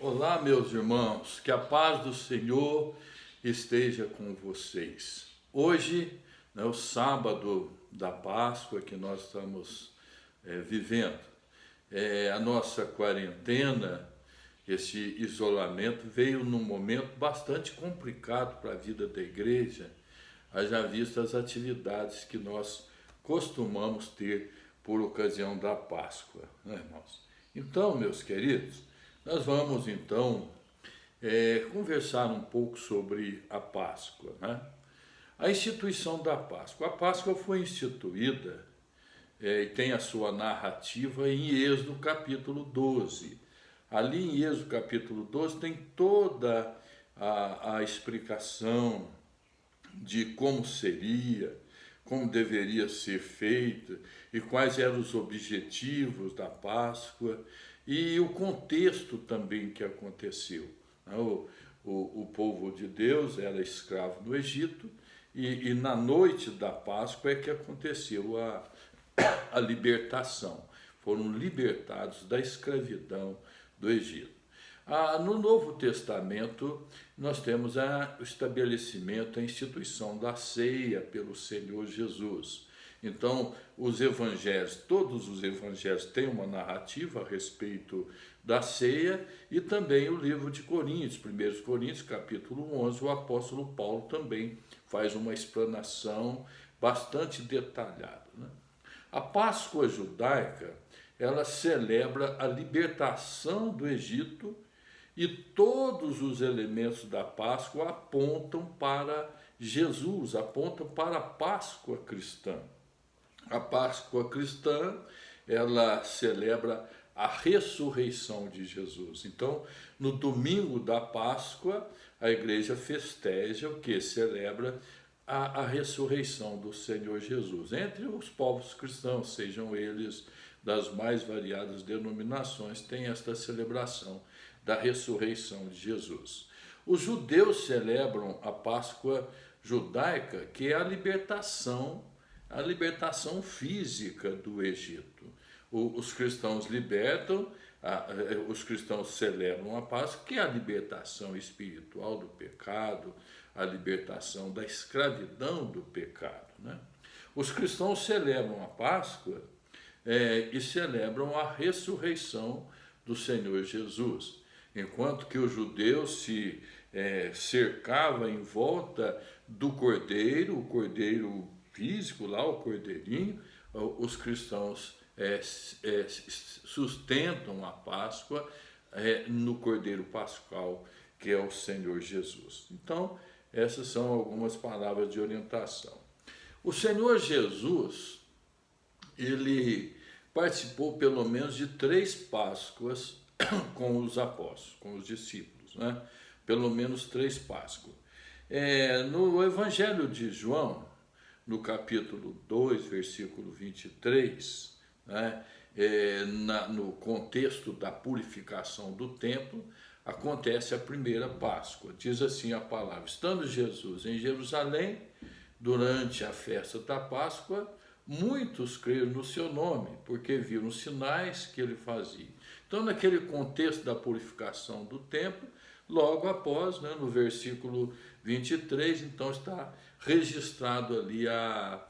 Olá, meus irmãos, que a paz do Senhor esteja com vocês. Hoje, né, o sábado da Páscoa que nós estamos vivendo, a nossa quarentena, esse isolamento veio num momento bastante complicado para a vida da igreja, haja vista as atividades que nós costumamos ter por ocasião da Páscoa, né, irmãos? Então, meus queridos, nós vamos então conversar um pouco sobre a Páscoa, né? A instituição da Páscoa. A Páscoa foi instituída e tem a sua narrativa em Êxodo capítulo 12. Ali em Êxodo capítulo 12 tem toda a explicação de como seria, como deveria ser feita e quais eram os objetivos da Páscoa e o contexto também que aconteceu. O povo de Deus era escravo no Egito e na noite da Páscoa é que aconteceu a libertação. Foram libertados da escravidão do Egito. No Novo Testamento, nós temos o estabelecimento, a instituição da ceia pelo Senhor Jesus. Então, os evangelhos, todos os evangelhos têm uma narrativa a respeito da ceia e também o livro de Coríntios, 1 Coríntios, capítulo 11, o apóstolo Paulo também faz uma explanação bastante detalhada, né? A Páscoa judaica, ela celebra a libertação do Egito e todos os elementos da Páscoa apontam para Jesus, apontam para a Páscoa cristã. A Páscoa cristã, ela celebra a ressurreição de Jesus. Então, no domingo da Páscoa, a igreja festeja o que? Celebra a ressurreição do Senhor Jesus. Entre os povos cristãos, sejam eles das mais variadas denominações, tem esta celebração da ressurreição de Jesus. Os judeus celebram a Páscoa judaica, que é a libertação física do Egito. Os cristãos libertam, os cristãos celebram a Páscoa, que é a libertação espiritual do pecado, a libertação da escravidão do pecado, né? Os cristãos celebram a Páscoa e celebram a ressurreição do Senhor Jesus. Enquanto que os judeus se cercavam em volta do cordeiro, o cordeiro físico lá, o cordeirinho, os cristãos sustentam a Páscoa no cordeiro pascal, que é o Senhor Jesus. Então, essas são algumas palavras de orientação. O Senhor Jesus, ele participou pelo menos de 3 Páscoas com os apóstolos, com os discípulos, né? Pelo menos 3 Páscoas. No Evangelho de João, no capítulo 2, versículo 23, né? No contexto da purificação do templo, acontece a primeira Páscoa. Diz assim a palavra: estando Jesus em Jerusalém, durante a festa da Páscoa, muitos creram no seu nome, porque viram os sinais que ele fazia. Então, naquele contexto da purificação do templo, logo após, né, no versículo 23, então está registrado ali a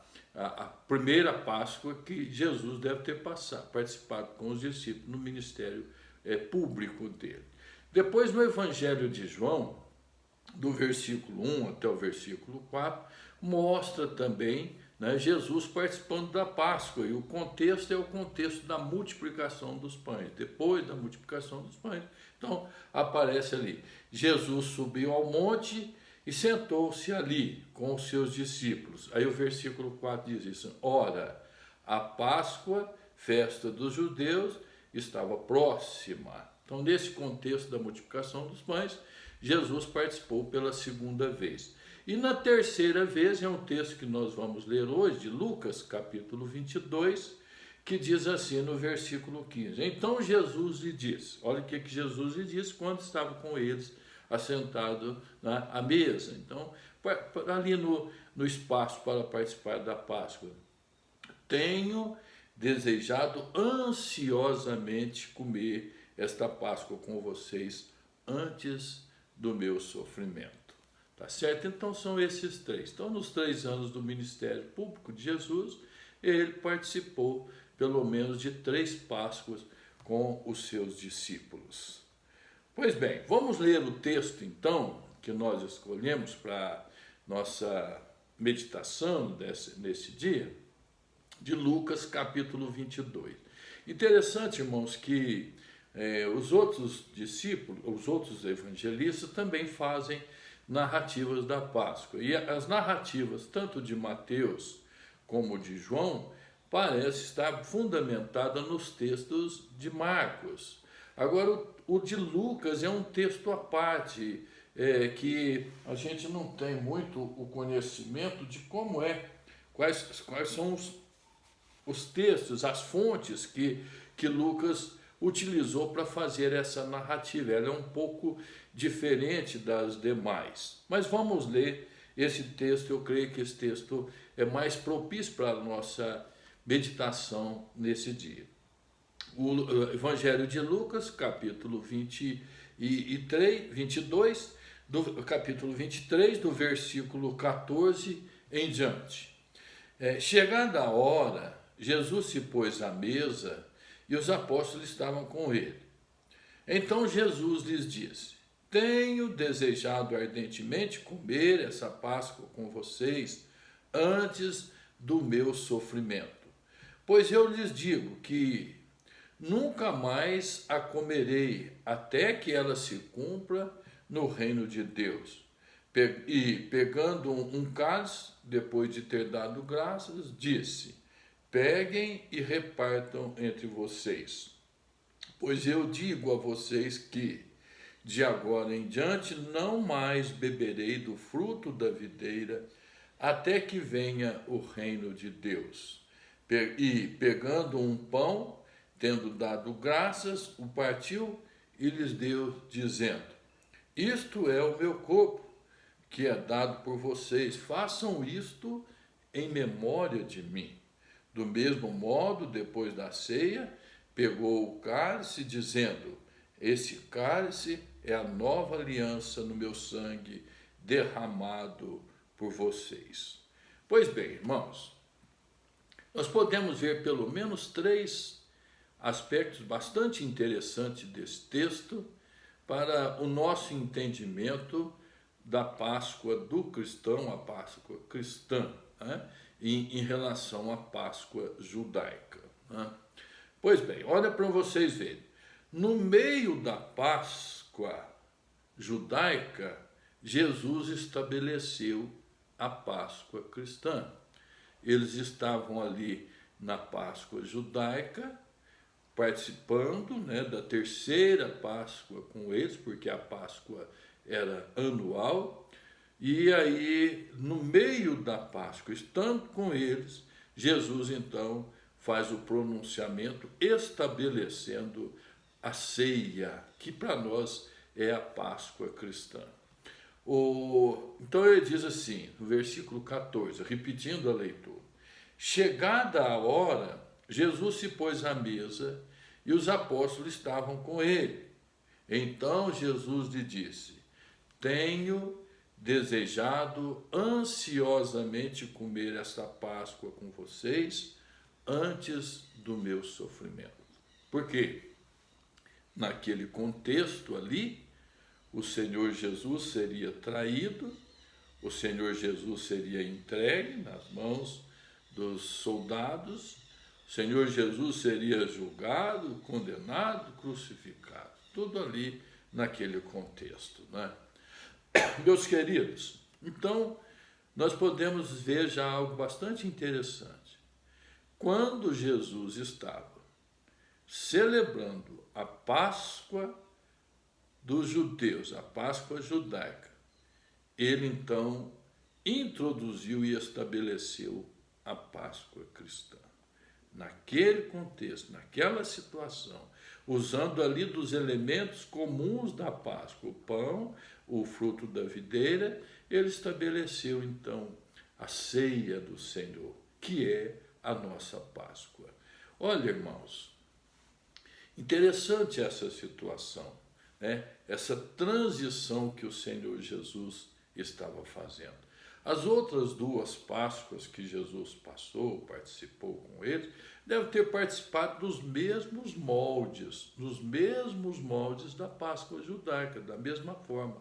primeira Páscoa que Jesus deve ter participado com os discípulos no ministério público dele. Depois, no Evangelho de João, do versículo 1 até o versículo 4, mostra também, né, Jesus participando da Páscoa, e o contexto é o contexto da multiplicação dos pães. Depois da multiplicação dos pães, então aparece ali: Jesus subiu ao monte e sentou-se ali com os seus discípulos. Aí o versículo 4 diz isso: ora, a Páscoa, festa dos judeus, estava próxima. Então, nesse contexto da multiplicação dos pães, Jesus participou pela segunda vez. E na terceira vez, é um texto que nós vamos ler hoje, de Lucas, capítulo 22, que diz assim no versículo 15: então Jesus lhe disse, olha o que Jesus lhe disse quando estava com eles assentado à mesa. Então, ali no espaço para participar da Páscoa: tenho desejado ansiosamente comer esta Páscoa com vocês antes do meu sofrimento. Tá certo? Então são esses três. Então, nos 3 anos do ministério público de Jesus, ele participou pelo menos de 3 Páscoas com os seus discípulos. Pois bem, vamos ler o texto então que nós escolhemos para nossa meditação nesse dia, de Lucas capítulo 22. Interessante, irmãos, que os outros discípulos, os outros evangelistas também fazem narrativas da Páscoa. E as narrativas, tanto de Mateus como de João, parece estar fundamentada nos textos de Marcos. Agora, o de Lucas é um texto à parte, que a gente não tem muito o conhecimento de como quais são os textos, as fontes que Lucas utilizou para fazer essa narrativa. Ela é um pouco diferente das demais. Mas vamos ler esse texto. Eu creio que esse texto é mais propício para a nossa meditação nesse dia. O Evangelho de Lucas, capítulo 22, capítulo 23, do versículo 14 em diante. Chegada a hora, Jesus se pôs à mesa e os apóstolos estavam com ele. Então Jesus lhes disse: tenho desejado ardentemente comer essa Páscoa com vocês antes do meu sofrimento. Pois eu lhes digo que nunca mais a comerei até que ela se cumpra no reino de Deus. E pegando um cálice, depois de ter dado graças, disse: peguem e repartam entre vocês. Pois eu digo a vocês que, de agora em diante, não mais beberei do fruto da videira, até que venha o reino de Deus. E, pegando um pão, tendo dado graças, o partiu e lhes deu, dizendo: isto é o meu corpo, que é dado por vocês. Façam isto em memória de mim. Do mesmo modo, depois da ceia, pegou o cálice, dizendo: esse cálice é a nova aliança no meu sangue, derramado por vocês. Pois bem, irmãos, nós podemos ver pelo menos 3 aspectos bastante interessantes desse texto para o nosso entendimento da Páscoa do cristão, a Páscoa cristã, né, em relação à Páscoa judaica. Né? Pois bem, olha para vocês verem. No meio da Páscoa judaica, Jesus estabeleceu a Páscoa cristã. Eles estavam ali na Páscoa judaica, participando, né, da terceira Páscoa com eles, porque a Páscoa era anual. E aí, no meio da Páscoa, estando com eles, Jesus então faz o pronunciamento estabelecendo a ceia, que para nós é a Páscoa cristã. Então ele diz assim, no versículo 14, repetindo a leitura: chegada a hora, Jesus se pôs à mesa e os apóstolos estavam com ele. Então Jesus lhe disse: tenho desejado ansiosamente comer esta Páscoa com vocês antes do meu sofrimento. Por quê? Naquele contexto ali, o Senhor Jesus seria traído, o Senhor Jesus seria entregue nas mãos dos soldados, o Senhor Jesus seria julgado, condenado, crucificado. Tudo ali naquele contexto, né? Meus queridos, então nós podemos ver já algo bastante interessante. Quando Jesus estava celebrando a Páscoa dos judeus, a Páscoa judaica, ele então introduziu e estabeleceu a Páscoa cristã. Naquele contexto, naquela situação, usando ali dos elementos comuns da Páscoa, o pão, o fruto da videira, ele estabeleceu então a ceia do Senhor, que é a nossa Páscoa. Olha, irmãos, interessante essa situação, né? essa transição que o Senhor Jesus estava fazendo. As outras duas Páscoas que Jesus participou com eles, deve ter participado dos mesmos moldes, da Páscoa judaica, da mesma forma.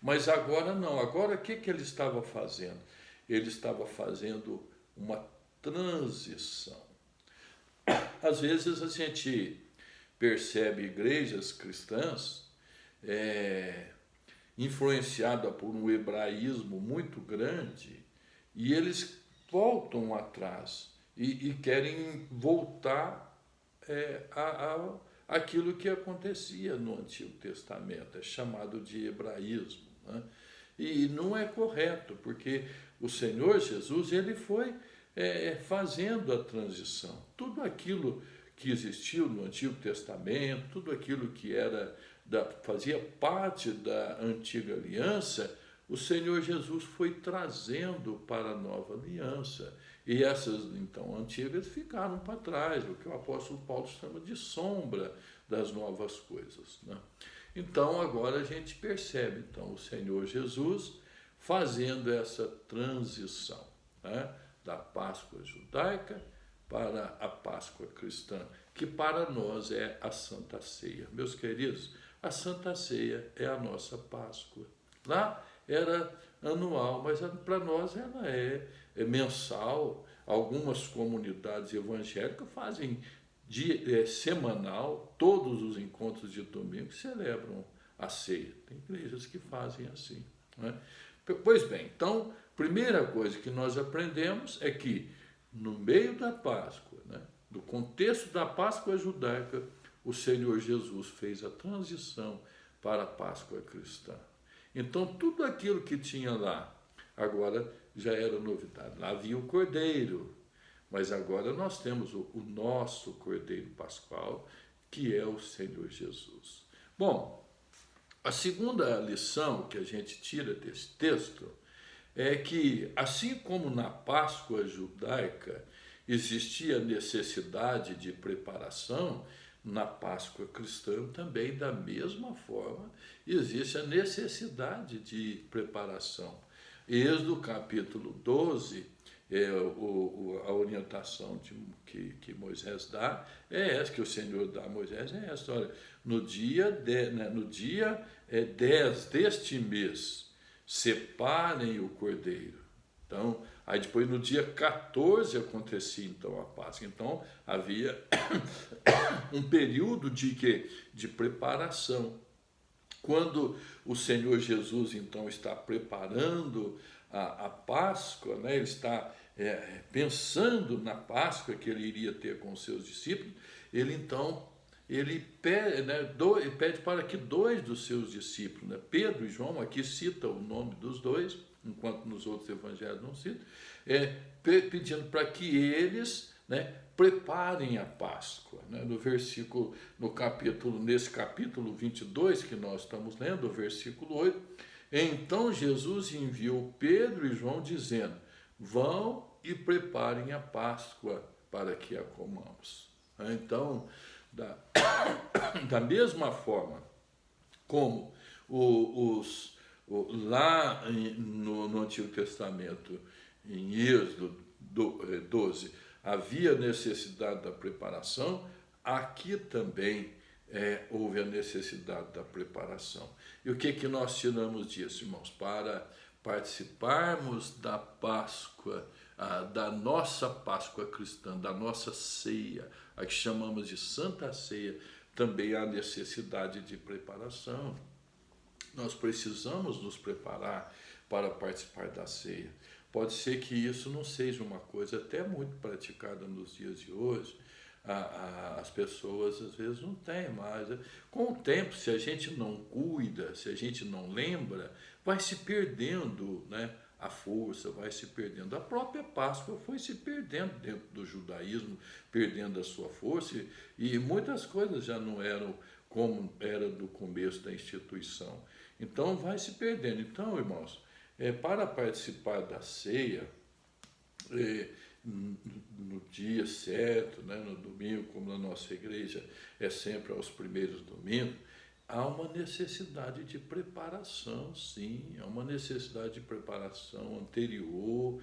Mas agora não, agora o que ele estava fazendo? Ele estava fazendo uma transição. Às vezes a gente percebe igrejas cristãs influenciada por um hebraísmo muito grande, e eles voltam atrás e querem voltar àquilo que acontecia no Antigo Testamento, é chamado de hebraísmo, né? E não é correto, porque o Senhor Jesus ele foi fazendo a transição. Tudo aquilo que existiu no Antigo Testamento, tudo aquilo que fazia parte da antiga aliança, o Senhor Jesus foi trazendo para a nova aliança. E essas, então, antigas ficaram para trás, o que o apóstolo Paulo chama de sombra das novas coisas, né? Então, agora a gente percebe, então, o Senhor Jesus fazendo essa transição, né, da Páscoa judaica para a Páscoa cristã, que para nós é a Santa Ceia. Meus queridos, a Santa Ceia é a nossa Páscoa. Lá era anual, mas para nós ela é mensal. Algumas comunidades evangélicas fazem semanal, todos os encontros de domingo celebram a ceia. Tem igrejas que fazem assim, né? Pois bem, então, primeira coisa que nós aprendemos é que no meio da Páscoa, né, do contexto da Páscoa judaica, o Senhor Jesus fez a transição para a Páscoa cristã. Então, tudo aquilo que tinha lá, agora já era novidade. Lá havia o Cordeiro, mas agora nós temos o nosso Cordeiro Pascual, que é o Senhor Jesus. Bom, a segunda lição que a gente tira desse texto é que, assim como na Páscoa judaica existia necessidade de preparação, na Páscoa cristã também, da mesma forma, existe a necessidade de preparação. Êxodo capítulo 12, a orientação que Moisés dá é essa, que o Senhor dá a Moisés, é essa: olha, no dia 10 deste mês, separem o cordeiro. Então, aí depois no dia 14 acontecia então a Páscoa. Então havia um período de preparação. Quando o Senhor Jesus então está preparando a Páscoa, né, ele está pensando na Páscoa que ele iria ter com os seus discípulos, ele pede, né, pede para que dois dos seus discípulos, né, Pedro e João, aqui cita o nome dos dois, enquanto nos outros evangelhos não cita, pedindo para que eles, né, preparem a Páscoa, né? Nesse capítulo 22 que nós estamos lendo, o versículo 8, então Jesus enviou Pedro e João dizendo: vão e preparem a Páscoa para que a comamos. Então, da mesma forma como lá no Antigo Testamento, em Êxodo 12, havia necessidade da preparação, aqui também houve a necessidade da preparação. E o que nós tiramos disso, irmãos? Para participarmos da Páscoa, da nossa Páscoa cristã, da nossa ceia, a que chamamos de Santa Ceia, também há necessidade de preparação. Nós precisamos nos preparar para participar da ceia. Pode ser que isso não seja uma coisa até muito praticada nos dias de hoje. As pessoas às vezes não têm mais. Com o tempo, se a gente não cuida, se a gente não lembra, vai se perdendo, né, a força, vai se perdendo. A própria Páscoa foi se perdendo dentro do judaísmo, perdendo a sua força, e muitas coisas já não eram como era do começo da instituição. Então vai se perdendo. Então, irmãos, para participar da ceia, no dia certo, né, no domingo, como na nossa igreja é sempre aos primeiros domingos, há uma necessidade de preparação, sim, há uma necessidade de preparação anterior,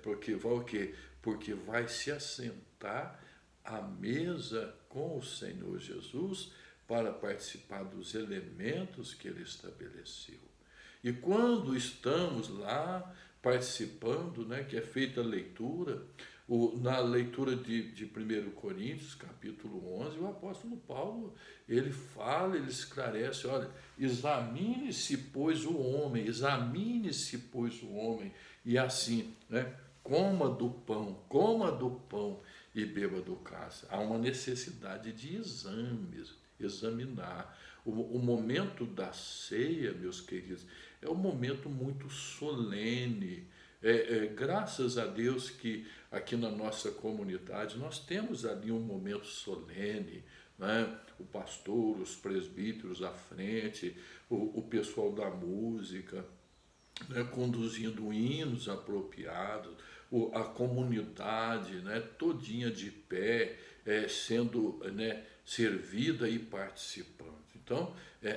porque vai o quê? Porque vai se assentar à mesa com o Senhor Jesus para participar dos elementos que ele estabeleceu. E quando estamos lá participando, né, que é feita a leitura, na leitura de 1 Coríntios, capítulo 11, o apóstolo Paulo, ele fala, ele esclarece, olha, examine-se, pois, examine-se, pois, o homem, e assim, né, coma do pão e beba do cálice. Há uma necessidade de exames, examinar. O momento da ceia, meus queridos, é um momento muito solene. Graças a Deus que aqui na nossa comunidade nós temos ali um momento solene, né? O pastor, os presbíteros à frente, o pessoal da música, né, conduzindo hinos apropriados, a comunidade, né, todinha de pé, sendo, né, servida e participando. Então,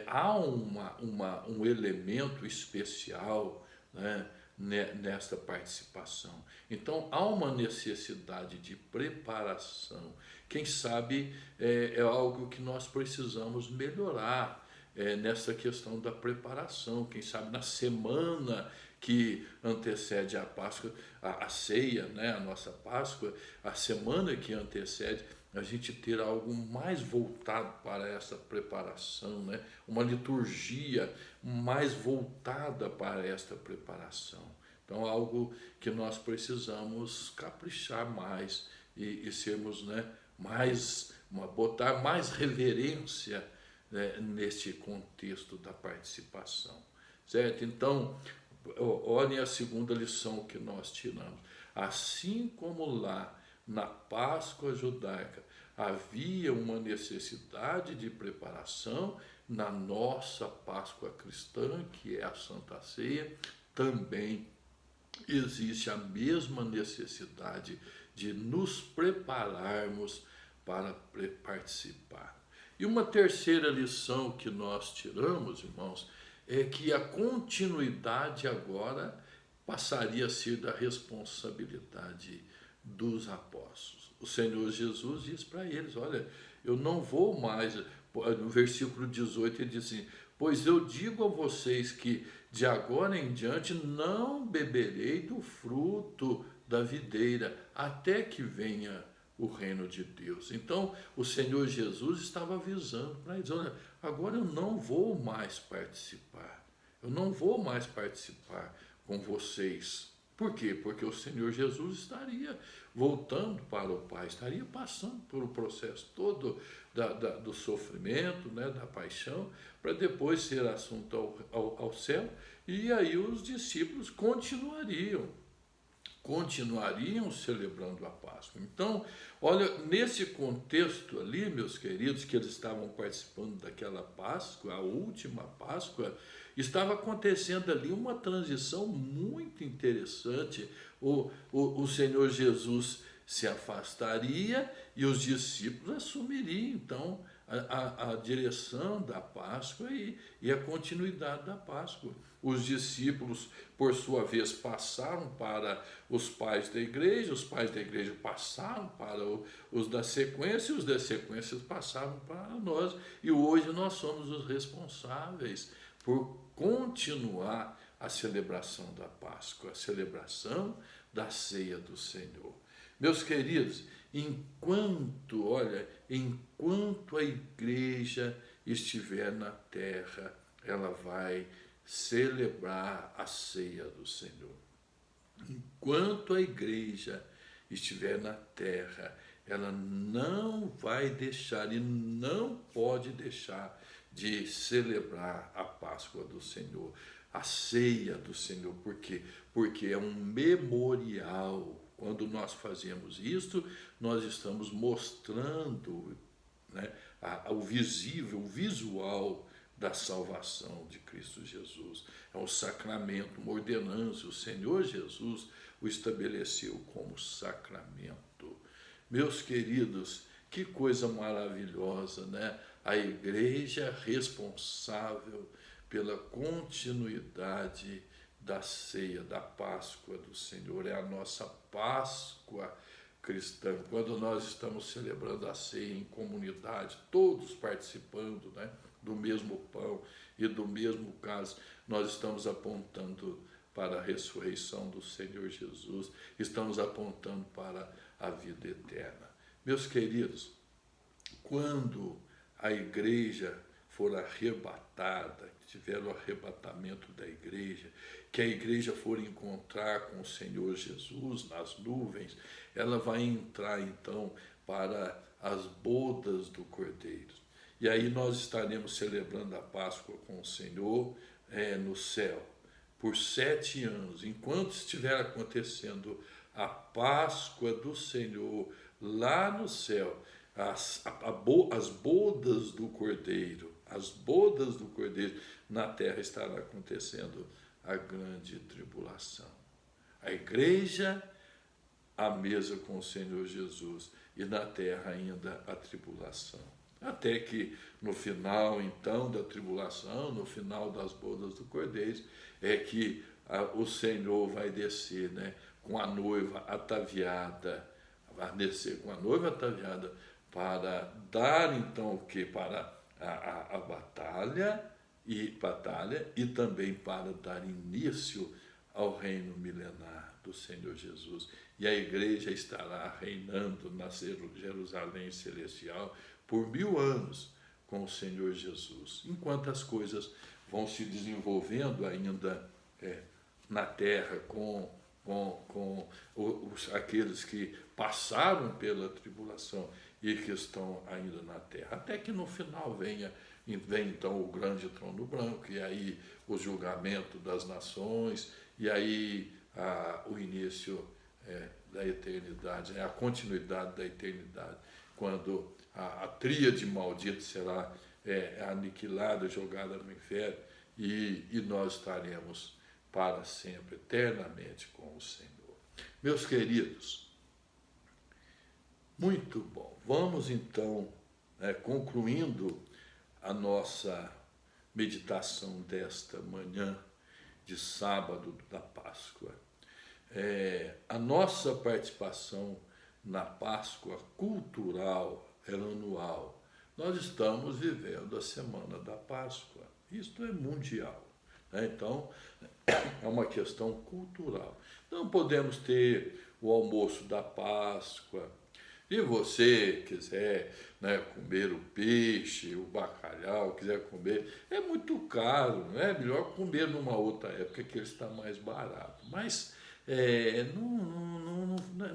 há um elemento especial, né, nesta participação. Então, há uma necessidade de preparação. Quem sabe é algo que nós precisamos melhorar, nessa questão da preparação. Quem sabe na semana que antecede a Páscoa, a ceia, né, a nossa Páscoa, a semana que antecede, a gente ter algo mais voltado para essa preparação, né? Uma liturgia mais voltada para esta preparação. Então, algo que nós precisamos caprichar mais e sermos, né, botar mais reverência, né, neste contexto da participação. Certo? Então, olhem a segunda lição que nós tiramos. Assim como lá na Páscoa judaica havia uma necessidade de preparação, na nossa Páscoa cristã, que é a Santa Ceia, também existe a mesma necessidade de nos prepararmos para participar. E uma terceira lição que nós tiramos, irmãos, é que a continuidade agora passaria a ser da responsabilidade dos apóstolos. O Senhor Jesus diz para eles, olha, eu não vou mais, no versículo 18 ele diz assim, pois eu digo a vocês que de agora em diante não beberei do fruto da videira, até que venha o reino de Deus. Então, o Senhor Jesus estava avisando para eles, olha, agora eu não vou mais participar, eu não vou mais participar com vocês. Por quê? Porque o Senhor Jesus estaria voltando para o Pai, estaria passando por o processo todo do sofrimento, né, da paixão, para depois ser assunto ao céu, e aí os discípulos continuariam celebrando a Páscoa. Então, olha, nesse contexto ali, meus queridos, que eles estavam participando daquela Páscoa, a última Páscoa, estava acontecendo ali uma transição muito interessante. O Senhor Jesus se afastaria e os discípulos assumiriam, então, a direção da Páscoa e a continuidade da Páscoa. Os discípulos, por sua vez, passaram para os pais da igreja passaram para os da sequência, e os da sequência passaram para nós. E hoje nós somos os responsáveis por continuar a celebração da Páscoa, a celebração da ceia do Senhor. Meus queridos, enquanto a igreja estiver na terra, ela vai celebrar a ceia do Senhor. Enquanto a igreja estiver na terra, ela não vai deixar e não pode deixar de celebrar a Páscoa do Senhor, a ceia do Senhor. Por quê? Porque é um memorial. Quando nós fazemos isto, nós estamos mostrando, né, o visível, o visual da salvação de Cristo Jesus. É um sacramento, uma ordenança. O Senhor Jesus o estabeleceu como sacramento. Meus queridos, Que coisa maravilhosa, né? A igreja responsável pela continuidade da ceia, da Páscoa do Senhor. É a nossa Páscoa cristã. Quando nós estamos celebrando a ceia em comunidade, todos participando, né, do mesmo pão e do mesmo cálice, nós estamos apontando para a ressurreição do Senhor Jesus, estamos apontando para a vida eterna. Meus queridos, quando a igreja for arrebatada, tiver o arrebatamento da igreja, que a igreja for encontrar com o Senhor Jesus nas nuvens, ela vai entrar então para as bodas do Cordeiro. E aí nós estaremos celebrando a Páscoa com o Senhor no céu, por 7 anos, enquanto estiver acontecendo a Páscoa do Senhor lá no céu, as bodas do Cordeiro, as bodas do Cordeiro, na terra estará acontecendo a grande tribulação. A igreja à mesa com o Senhor Jesus e na terra ainda a tribulação. Até que no final então da tribulação, no final das bodas do Cordeiro, é que o Senhor vai descer, né, com a noiva ataviada, vai descer com a noiva ataviada para dar então o que? Para a batalha e também para dar início ao reino milenar do Senhor Jesus. E a igreja estará reinando na Jerusalém celestial por 1000 anos com o Senhor Jesus, enquanto as coisas vão se desenvolvendo ainda na terra com aqueles que passaram pela tribulação e que estão ainda na terra, até que no final vem então o grande trono branco, e aí o julgamento das nações, e aí o início da eternidade, a continuidade da eternidade, quando a tríade maldita será aniquilada, jogada no inferno, e nós estaremos para sempre, eternamente com o Senhor. Meus queridos, muito bom. Vamos então, concluindo a nossa meditação desta manhã de sábado da Páscoa. A nossa participação na Páscoa cultural, anual. Nós estamos vivendo a Semana da Páscoa. Isto é mundial. Então, é uma questão cultural. Não podemos ter o almoço da Páscoa. Se você quiser, comer o peixe, o bacalhau, quiser comer, é muito caro, é melhor comer numa outra época que ele está mais barato. Mas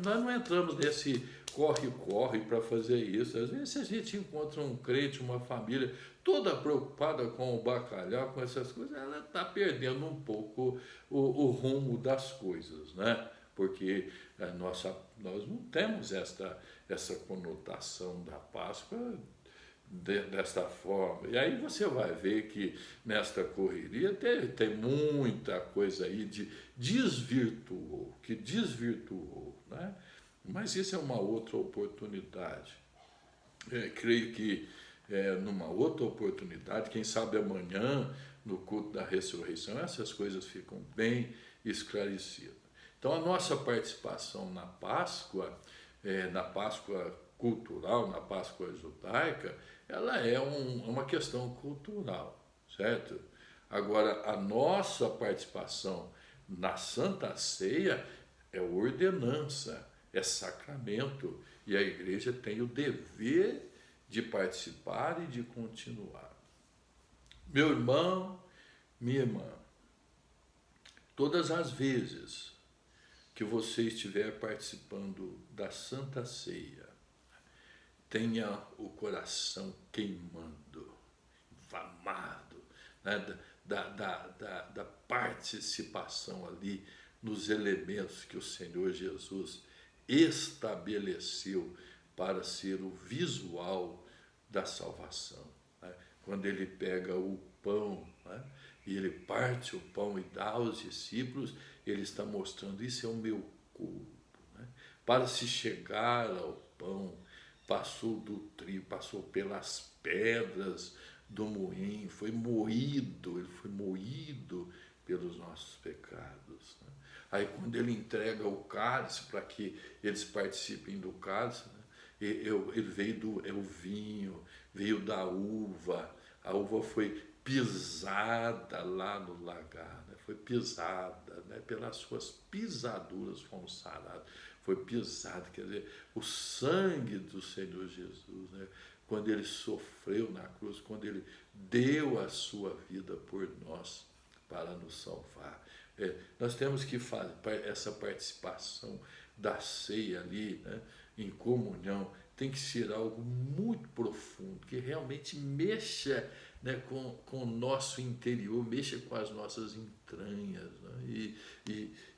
nós não entramos nesse corre-corre para fazer isso. Às vezes a gente encontra um crente, uma família toda preocupada com o bacalhau, com essas coisas, ela está perdendo um pouco o rumo das coisas, né? Porque nós não temos essa conotação da Páscoa desta forma. E aí você vai ver que nesta correria tem muita coisa aí que desvirtuou, né? Mas isso é uma outra oportunidade. Creio que numa outra oportunidade, quem sabe amanhã, no culto da ressurreição, essas coisas ficam bem esclarecidas. Então, a nossa participação na Páscoa cultural, na Páscoa judaica, ela é uma questão cultural, certo? Agora, a nossa participação na Santa Ceia é ordenança, é sacramento, e a igreja tem o dever de participar e de continuar. Meu irmão, minha irmã, todas as vezes que você estiver participando da Santa Ceia, tenha o coração queimando, inflamado, né, da participação ali nos elementos que o Senhor Jesus estabeleceu para ser o visual da salvação. Né? Quando ele pega o pão, né, e ele parte o pão e dá aos discípulos, ele está mostrando: isso é o meu corpo. Né? Para se chegar ao pão, passou do trilho, passou pelas pedras do moinho, ele foi moído pelos nossos pecados, né? Aí quando ele entrega o cálice para que eles participem do cálice, né? Ele veio o vinho, veio da uva, a uva foi pisada lá no lagar, né? Foi pisada, né? Pelas suas pisaduras fomos sarados, foi pisado, quer dizer, o sangue do Senhor Jesus, né? Quando ele sofreu na cruz, quando ele deu a sua vida por nós para nos salvar. Nós temos que fazer essa participação da ceia ali, né, em comunhão, tem que ser algo muito profundo, que realmente mexa, né, com o nosso interior, mexa com as nossas entranhas, né,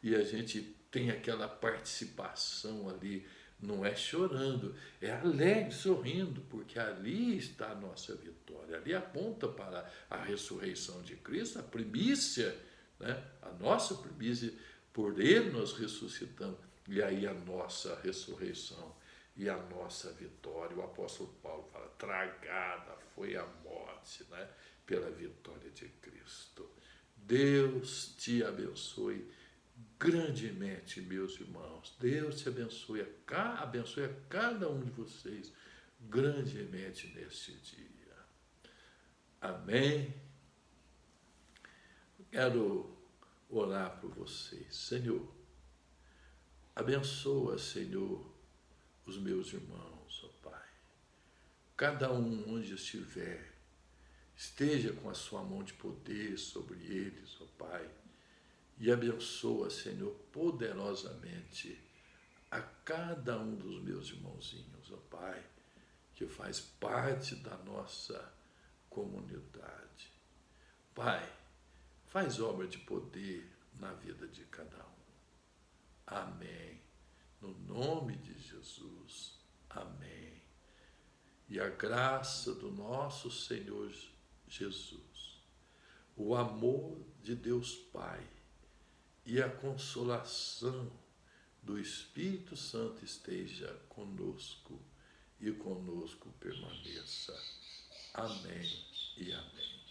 e a gente tem aquela participação ali, não é chorando, é alegre, sorrindo, porque ali está a nossa vitória, ali aponta para a ressurreição de Cristo, a primícia, né? A nossa primícia, por Ele nós ressuscitamos, e aí a nossa ressurreição e a nossa vitória. O apóstolo Paulo fala, tragada foi a morte, né? Pela vitória de Cristo. Deus te abençoe grandemente, meus irmãos. Deus te abençoe abençoe a cada um de vocês grandemente neste dia. Amém. Quero orar por vocês. Senhor, abençoa, Senhor, os meus irmãos, ó Pai. Cada um onde estiver, esteja com a sua mão de poder sobre eles, ó Pai. E abençoa, Senhor, poderosamente a cada um dos meus irmãozinhos, ó Pai, que faz parte da nossa comunidade. Pai, faz obra de poder na vida de cada um. Amém. No nome de Jesus. Amém. E a graça do nosso Senhor Jesus, o amor de Deus Pai e a consolação do Espírito Santo esteja conosco e conosco permaneça. Amém e amém.